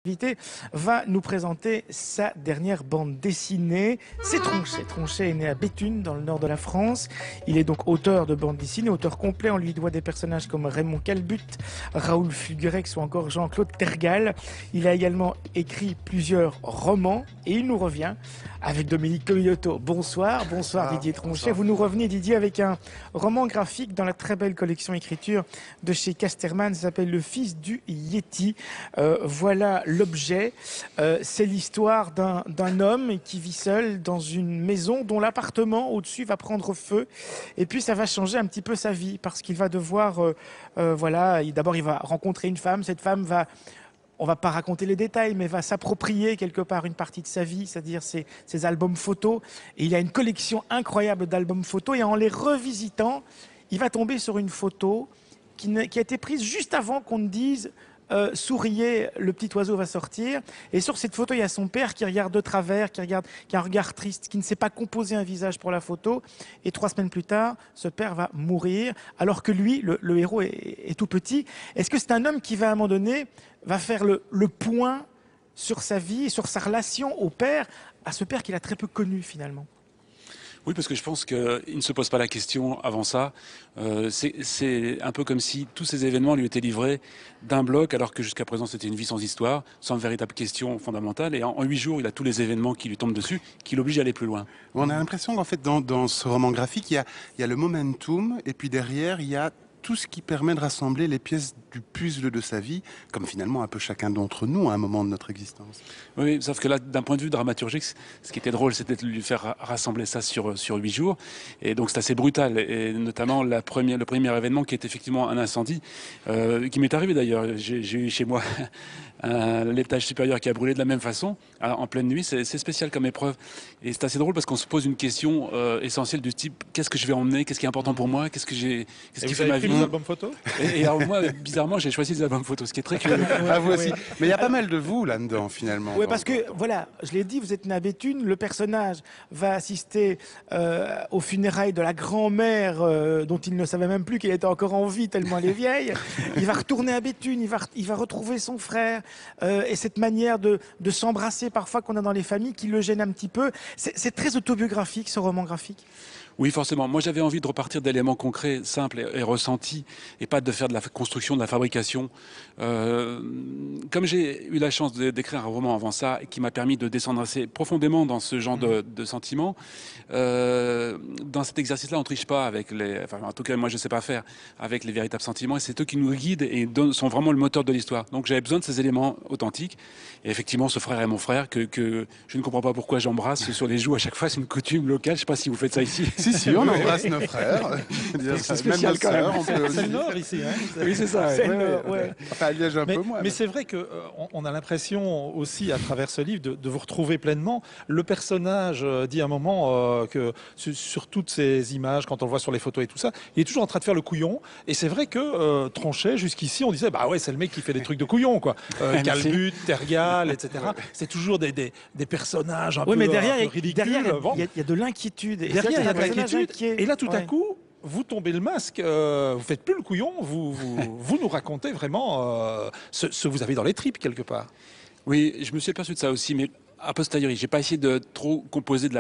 Invité va nous présenter sa dernière bande dessinée. C'est Tronchet. Tronchet est né à Béthune, dans le nord de la France. Il est donc auteur de bande dessinée, auteur complet. On lui doit des personnages comme Raymond Calbut, Raoul Fulgurex ou encore Jean-Claude Tergal. Il a également écrit plusieurs romans et il nous revient avec Dominique Comilotto. Bonsoir, bonsoir Didier Tronchet. Bonsoir. Vous nous revenez Didier avec un roman graphique dans la très belle collection écriture de chez Casterman. Ça s'appelle Le Fils du Yéti. Voilà l'objet. C'est l'histoire d'un homme qui vit seul dans une maison dont l'appartement au-dessus va prendre feu. Et puis ça va changer un petit peu sa vie parce qu'il va devoir, voilà, d'abord il va rencontrer une femme. Cette femme va, on va pas raconter les détails, mais va s'approprier quelque part une partie de sa vie, c'est-à-dire ses albums photos. Et il a une collection incroyable d'albums photos. Et en les revisitant, il va tomber sur une photo qui a été prise juste avant qu'on ne dise souriez, le petit oiseau va sortir. Et sur cette photo, il y a son père qui regarde de travers, qui a un regard triste, qui ne sait pas composer un visage pour la photo. Et 3 semaines plus tard, ce père va mourir, alors que lui, le héros, est tout petit. Est-ce que c'est un homme qui va, à un moment donné, va faire le point sur sa vie et sur sa relation au père, à ce père qu'il a très peu connu finalement? Oui, parce que je pense qu'il ne se pose pas la question avant ça. C'est un peu comme si tous ces événements lui étaient livrés d'un bloc, alors que jusqu'à présent c'était une vie sans histoire, sans véritable question fondamentale. Et en 8 jours, il a tous les événements qui lui tombent dessus, qui l'obligent à aller plus loin. On a l'impression qu'en fait, dans ce roman graphique, il y a le momentum, et puis derrière, il y a tout ce qui permet de rassembler les pièces du puzzle de sa vie, comme finalement un peu chacun d'entre nous à un moment de notre existence. Oui, sauf que là, d'un point de vue dramaturgique, ce qui était drôle, c'était de lui faire rassembler ça sur 8 jours. Et donc, c'est assez brutal. Et notamment, le premier événement qui est effectivement un incendie, qui m'est arrivé d'ailleurs. J'ai eu chez moi l'étage supérieur qui a brûlé de la même façon, en pleine nuit. C'est spécial comme épreuve. Et c'est assez drôle parce qu'on se pose une question essentielle du type, qu'est-ce que je vais emmener? Qu'est-ce qui est important pour moi? Qu'est-ce qui fait ma vie? Les albums photos? Et alors moi, bizarrement, j'ai choisi les albums photos, ce qui est très curieux. Ah, vous aussi. Mais il y a pas mal de vous là-dedans, finalement. Oui, parce que, voilà, je l'ai dit, vous êtes né à Béthune, le personnage va assister aux funérailles de la grand-mère dont il ne savait même plus qu'elle était encore en vie tellement elle est vieille. Il va retourner à Béthune, il va retrouver son frère et cette manière de s'embrasser parfois qu'on a dans les familles qui le gêne un petit peu. C'est très autobiographique, ce roman graphique. Oui, forcément. Moi, j'avais envie de repartir d'éléments concrets, simples et ressentis, et pas de faire de la construction, de la fabrication. Comme j'ai eu la chance d'écrire un roman avant ça, qui m'a permis de descendre assez profondément dans ce genre de sentiments, dans cet exercice-là, on ne triche pas avec en tout cas, moi, je ne sais pas faire avec les véritables sentiments, et c'est eux qui nous guident et sont vraiment le moteur de l'histoire. Donc, j'avais besoin de ces éléments authentiques. Et effectivement, ce frère est mon frère, que je ne comprends pas pourquoi j'embrasse sur les joues à chaque fois. C'est une coutume locale. Je ne sais pas si vous faites ça ici. Si, on embrasse nos frères. C'est spécial quand même. C'est le Nord ici. Hein. Oui, c'est ça. Ouais. Enfin, à Liège un peu moins. Mais c'est vrai qu'on a l'impression aussi, à travers ce livre, de vous retrouver pleinement. Le personnage dit à un moment que sur toutes ces images, quand on le voit sur les photos et tout ça, il est toujours en train de faire le couillon. Et c'est vrai que Tronchet, jusqu'ici, on disait, bah ouais, c'est le mec qui fait des trucs de couillon, quoi. Calbut, Tergal, etc. C'est toujours des personnages un peu ridicules. Derrière, il y a de l'inquiétude. Derrière, il y a de l'inquiétude. Et là, tout à Ouais. coup, vous tombez le masque, vous faites plus le couillon, vous nous racontez vraiment ce que vous avez dans les tripes quelque part. Oui, je me suis aperçu de ça aussi, mais a posteriori. J'ai pas essayé de trop composer de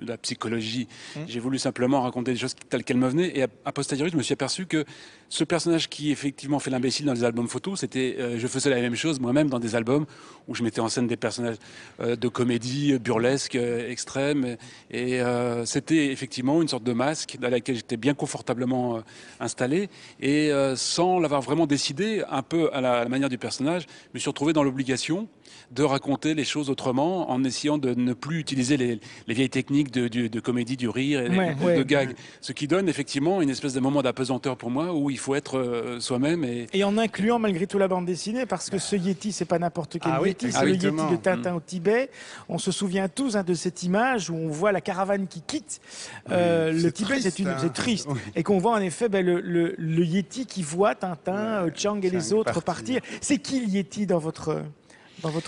la psychologie. J'ai voulu simplement raconter des choses telles qu'elles me venaient. Et a posteriori, je me suis aperçu que ce personnage qui effectivement fait l'imbécile dans les albums photos, c'était, je faisais la même chose moi-même dans des albums où je mettais en scène des personnages de comédie burlesque extrême. Et c'était effectivement une sorte de masque dans laquelle j'étais bien confortablement installé. Et sans l'avoir vraiment décidé, un peu à la manière du personnage, je me suis retrouvé dans l'obligation de raconter les choses autrement en essayant de ne plus utiliser les vieilles techniques de comédie, du rire et de gag. Ce qui donne effectivement une espèce de moment d'apesanteur pour moi où il faut être soi-même. Et en incluant malgré tout la bande dessinée, parce que ce Yéti, c'est pas n'importe quel Yéti, c'est le Yéti de Tintin au Tibet. On se souvient tous de cette image où on voit la caravane qui quitte le Tibet, c'est triste. Et qu'on voit en effet le Yéti qui voit Tintin, Chang et les autres partir. C'est qui le Yéti dans votre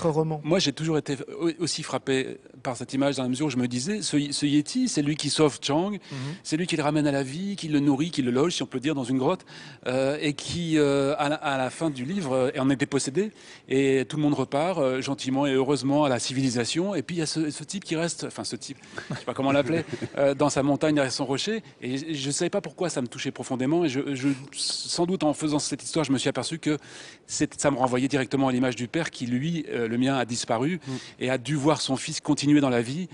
roman? Moi, j'ai toujours été aussi frappé par cette image dans la mesure où je me disais, ce Yéti, c'est lui qui sauve Chang, c'est lui qui le ramène à la vie, qui le nourrit, qui le loge, si on peut dire, dans une grotte, et qui, à la fin du livre, en est dépossédé, et tout le monde repart gentiment et heureusement à la civilisation, et puis il y a ce type qui reste, enfin ce type, je sais pas comment l'appeler, dans sa montagne derrière son rocher, et je savais pas pourquoi ça me touchait profondément, et sans doute en faisant cette histoire, je me suis aperçu que ça me renvoyait directement à l'image du père qui, lui, le mien, a disparu et a dû voir son fils continuer dans la vie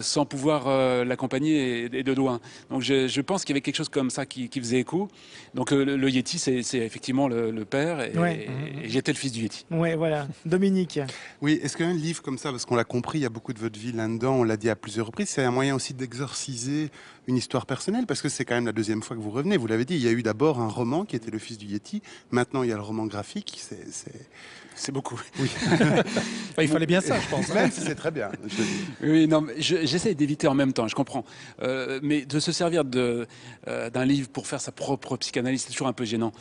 sans pouvoir l'accompagner et de loin. Donc je pense qu'il y avait quelque chose comme ça qui faisait écho. Donc le Yéti, c'est effectivement le père et j'étais le fils du Yéti. Oui, voilà. Dominique. Oui, est-ce qu'un livre comme ça, parce qu'on l'a compris, il y a beaucoup de votre vie là-dedans, on l'a dit à plusieurs reprises, c'est un moyen aussi d'exorciser une histoire personnelle, parce que c'est quand même la deuxième fois que vous revenez. Vous l'avez dit, il y a eu d'abord un roman qui était Le Fils du Yéti, maintenant il y a le roman graphique, C'est beaucoup. Oui. Enfin, il fallait bien ça, je pense. Même si c'est très bien. Oui, non, j'essaie d'éviter en même temps, je comprends. Mais de se servir d'un livre pour faire sa propre psychanalyse, c'est toujours un peu gênant.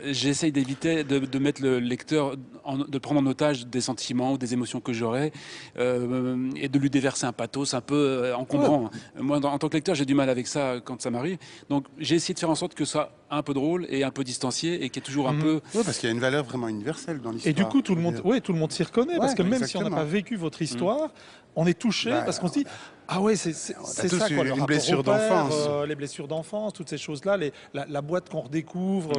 J'essaie d'éviter de mettre le lecteur, de prendre en otage des sentiments ou des émotions que j'aurais et de lui déverser un pathos un peu encombrant. Moi, en tant que lecteur, j'ai du mal avec ça quand ça m'arrive. Donc, j'ai essayé de faire en sorte que ça soit un peu drôle et un peu distancié et qui est toujours un peu... Oui, parce qu'il y a une valeur vraiment universelle dans l'histoire. Et du coup, tout le monde s'y reconnaît, parce que même si on n'a pas vécu votre histoire, on est touché, parce qu'on se dit, ah ouais, c'est ça, quoi, le une rapport blessure au père, d'enfance. les blessures d'enfance, toutes ces choses-là, la boîte qu'on redécouvre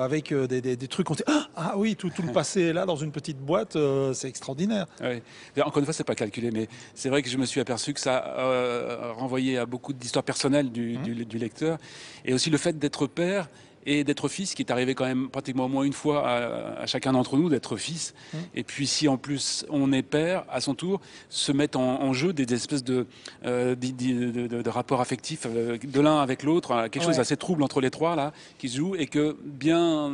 avec des trucs qu'on dit, ah oui, tout le passé est là dans une petite boîte, c'est extraordinaire. Ouais. Encore une fois, c'est pas calculé, mais c'est vrai que je me suis aperçu que ça renvoyait à beaucoup d'histoires personnelles du lecteur, et aussi le fait d'être père et d'être fils, qui est arrivé quand même pratiquement au moins une fois à chacun d'entre nous, d'être fils. Et puis si en plus on est père, à son tour, se mettent en jeu des espèces de rapports affectifs de l'un avec l'autre, quelque chose d'assez trouble entre les trois là, qui se joue, et que bien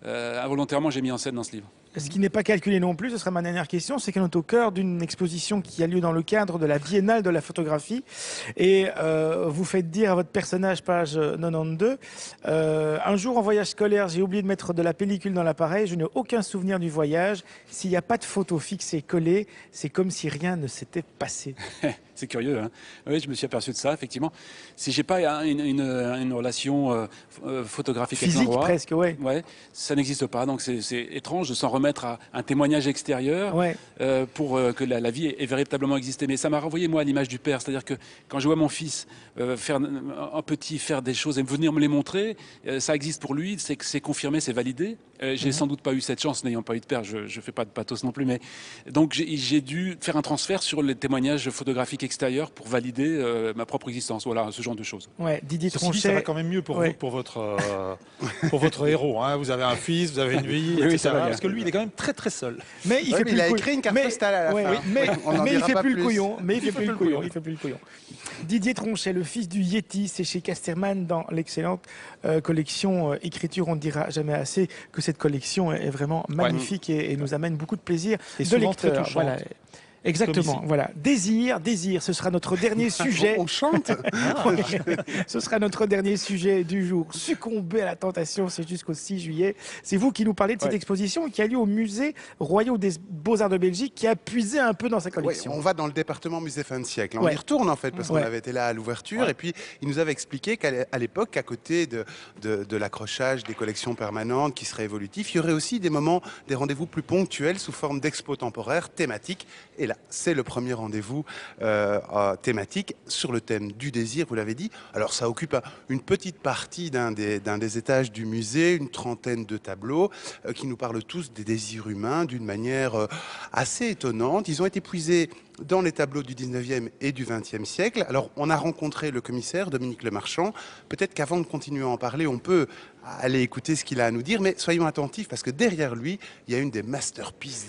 involontairement j'ai mis en scène dans ce livre. Ce qui n'est pas calculé non plus, ce sera ma dernière question, c'est qu'on est au cœur d'une exposition qui a lieu dans le cadre de la Biennale de la photographie. Et vous faites dire à votre personnage, page 92, un jour en voyage scolaire, j'ai oublié de mettre de la pellicule dans l'appareil, je n'ai aucun souvenir du voyage. S'il n'y a pas de photo fixée, collée, c'est comme si rien ne s'était passé. C'est curieux, hein. Oui, je me suis aperçu de ça, effectivement. Si j'ai pas une relation photographique physique avec l'endroit, presque, ouais. Ouais, ça n'existe pas. Donc c'est étrange de s'en remettre à un témoignage extérieur pour que la vie ait véritablement existé. Mais ça m'a renvoyé, moi, à l'image du père. C'est-à-dire que quand je vois mon fils faire des choses et venir me les montrer, ça existe pour lui, c'est confirmé, c'est validé. J'ai sans doute pas eu cette chance, n'ayant pas eu de père. Je fais pas de pathos non plus. Mais donc j'ai dû faire un transfert sur les témoignages photographiques extérieurs pour valider ma propre existence. Voilà, ce genre de choses. Ouais, Didier Ceci dit, Tronchet, ça va quand même mieux pour vous, pour votre héros. Hein. Vous avez un fils, vous avez une vie, Oui, etc. ça va bien. Parce que lui, il est quand même très très seul. mais il fait plus il a le écrit une carte mais- postale à la ouais, fin. oui, mais, On n'en mais il dira fait pas plus le plus. couillon. Mais il fait plus le couillon. Il fait plus le couillon. Didier Tronchet, le fils du Yéti, c'est chez Casterman dans l'excellente collection Écriture. On ne dira jamais assez que cette collection est vraiment magnifique et nous amène beaucoup de plaisir. Et de souvent très lecteur. touchante. Voilà. Exactement, Comme ici. voilà. Désir, ce sera notre dernier sujet. On chante. Ce sera notre dernier sujet du jour. Succomber à la tentation, c'est jusqu'au 6 juillet. C'est vous qui nous parlez de cette exposition qui a lieu au Musée Royal des Beaux-Arts de Belgique, qui a puisé un peu dans sa Ouais, collection. on va dans le département musée fin de siècle. On y retourne en fait parce qu'on avait été là à l'ouverture et puis il nous avait expliqué qu'à l'époque, à côté de l'accrochage des collections permanentes qui seraient évolutives, il y aurait aussi des moments, des rendez-vous plus ponctuels sous forme d'expos temporaires thématiques. Et là, c'est le premier rendez-vous thématique sur le thème du désir, vous l'avez dit. Alors ça occupe une petite partie d'un des étages du musée, une trentaine de tableaux qui nous parlent tous des désirs humains d'une manière assez étonnante. Ils ont été puisés dans les tableaux du 19e et du 20e siècle. Alors, on a rencontré le commissaire, Dominique Lemarchand. Peut-être qu'avant de continuer à en parler, on peut aller écouter ce qu'il a à nous dire, mais soyons attentifs parce que derrière lui, il y a une des masterpieces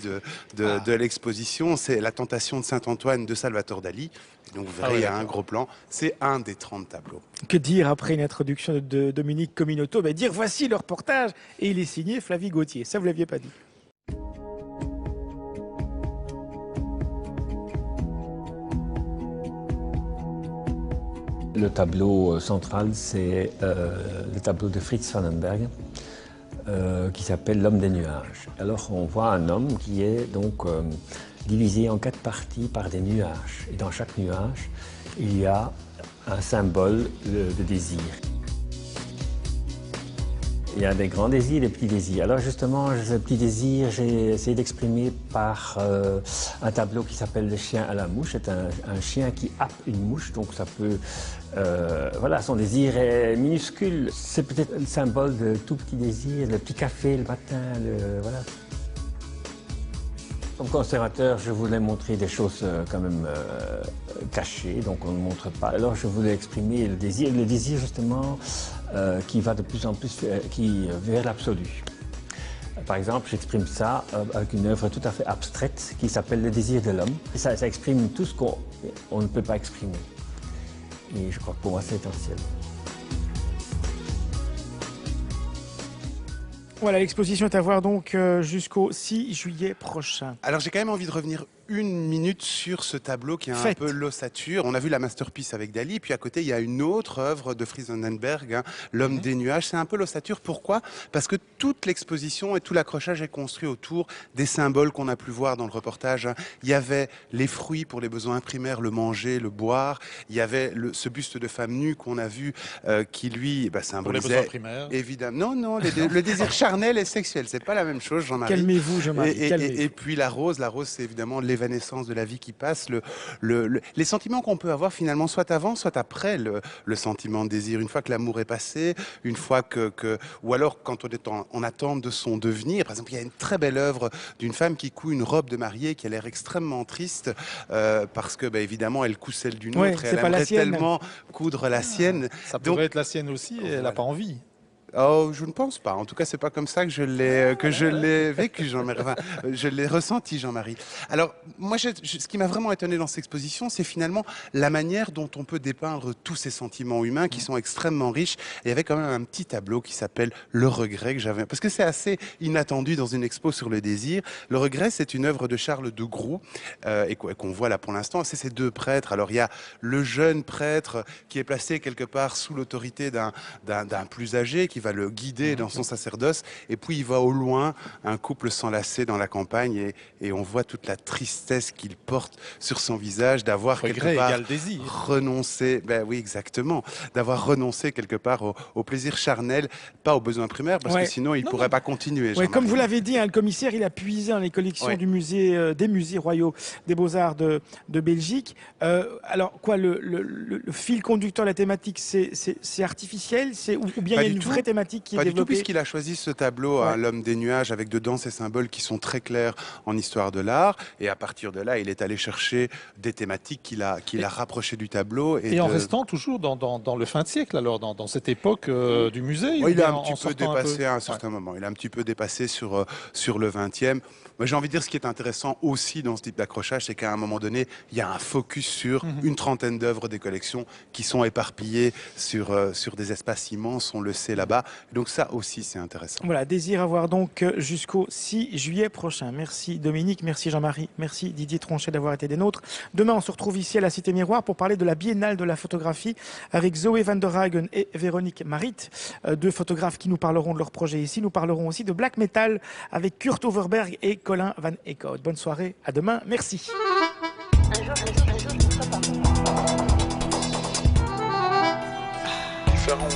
de l'exposition, c'est La Tentation de Saint-Antoine de Salvatore Dali. Donc, vous verrez, il y a un gros plan. C'est un des 30 tableaux. Que dire après une introduction de Dominique Comminotto? Dire voici le reportage, et il est signé Flavie Gauthier. Ça, vous l'aviez pas dit. Le tableau central, c'est le tableau de Fritz Vandenberg, qui s'appelle L'homme des nuages. Alors on voit un homme qui est donc divisé en 4 parties par des nuages. Et dans chaque nuage, il y a un symbole de désir. Il y a des grands désirs et des petits désirs. Alors justement, ce petit désir, j'ai essayé d'exprimer par un tableau qui s'appelle Le chien à la mouche. C'est un chien qui happe une mouche, donc ça peut... voilà, son désir est minuscule. C'est peut-être le symbole de tout petit désir, le petit café le matin, voilà. Comme conservateur, je voulais montrer des choses quand même cachées, donc on ne montre pas. Alors je voulais exprimer le désir justement qui va de plus en plus vers l'absolu. Par exemple, j'exprime ça avec une œuvre tout à fait abstraite qui s'appelle Le désir de l'homme. Ça exprime tout ce qu'on ne peut pas exprimer. Et je crois que pour moi c'est essentiel. Voilà, l'exposition est à voir donc jusqu'au 6 juillet prochain. Alors j'ai quand même envie de revenir une minute sur ce tableau qui est un peu l'ossature. On a vu la masterpiece avec Dali, puis à côté il y a une autre œuvre de Fritz Sonnenberg, hein, L'homme des nuages. C'est un peu l'ossature. Pourquoi? Parce que toute l'exposition et tout l'accrochage est construit autour des symboles qu'on a pu voir dans le reportage. Hein. Il y avait les fruits pour les besoins primaires, le manger, le boire. Il y avait ce buste de femme nue qu'on a vu qui lui symbolisait... Pour les besoins primaires. Évidemment, non, le désir charnel et sexuel, c'est pas la même chose, Jean-Marie. Calmez-vous, Jean-Marie. Et puis la rose c'est évidemment l'évanescence de la vie qui passe, les sentiments qu'on peut avoir finalement soit avant, soit après le sentiment de désir. Une fois que l'amour est passé, une fois ou alors quand on est en attente de son devenir. Par exemple, il y a une très belle œuvre d'une femme qui coud une robe de mariée qui a l'air extrêmement triste parce que évidemment elle coud celle d'une autre et elle aimerait tellement coudre la sienne. Ça pourrait être la sienne aussi et elle n'a pas envie. Oh, je ne pense pas. En tout cas, c'est pas comme ça que je l'ai vécu, Jean-Marie. Enfin, je l'ai ressenti, Jean-Marie. Alors, moi, ce qui m'a vraiment étonné dans cette exposition, c'est finalement la manière dont on peut dépeindre tous ces sentiments humains qui sont extrêmement riches. Et il y avait quand même un petit tableau qui s'appelle Le regret que j'avais, parce que c'est assez inattendu dans une expo sur le désir. Le regret, c'est une œuvre de Charles de Groux et qu'on voit là pour l'instant. C'est ces deux prêtres. Alors, il y a le jeune prêtre qui est placé quelque part sous l'autorité d'un plus âgé qui va le guider dans son sacerdoce, et puis il va au loin, un couple s'enlacer dans la campagne, et on voit toute la tristesse qu'il porte sur son visage d'avoir quelque part renoncé, oui exactement, d'avoir renoncé quelque part au plaisir charnel, pas aux besoins primaires, parce que sinon il ne pourrait pas continuer. Comme vous l'avez dit, hein, le commissaire, il a puisé dans les collections du musée, des musées royaux des Beaux-Arts de Belgique. Alors quoi, le fil conducteur, la thématique, c'est artificiel, ou bien il y a une vraie thématique qui est pas développée? Du tout, puisqu'il a choisi ce tableau, hein, L'homme des nuages, avec dedans ces symboles qui sont très clairs en histoire de l'art. Et à partir de là, il est allé chercher des thématiques qu'il a rapprochées du tableau. Et en restant toujours dans le fin de siècle, alors dans cette époque du musée. Il a un petit peu dépassé à un certain moment. Il a un petit peu dépassé sur le 20e. Moi, j'ai envie de dire, ce qui est intéressant aussi dans ce type d'accrochage, c'est qu'à un moment donné, il y a un focus sur une trentaine d'œuvres des collections qui sont éparpillées sur des espaces immenses, on le sait là-bas. Donc ça aussi, c'est intéressant. Voilà, désir à voir donc jusqu'au 6 juillet prochain. Merci Dominique, merci Jean-Marie, merci Didier Tronchet d'avoir été des nôtres. Demain, on se retrouve ici à la Cité Miroir pour parler de la Biennale de la photographie avec Zoé van der Hagen et Véronique Marit, deux photographes qui nous parleront de leur projet ici. Nous parlerons aussi de black metal avec Kurt Overberg et Colin Van Eekhout. Bonne soirée, à demain, merci. Différents.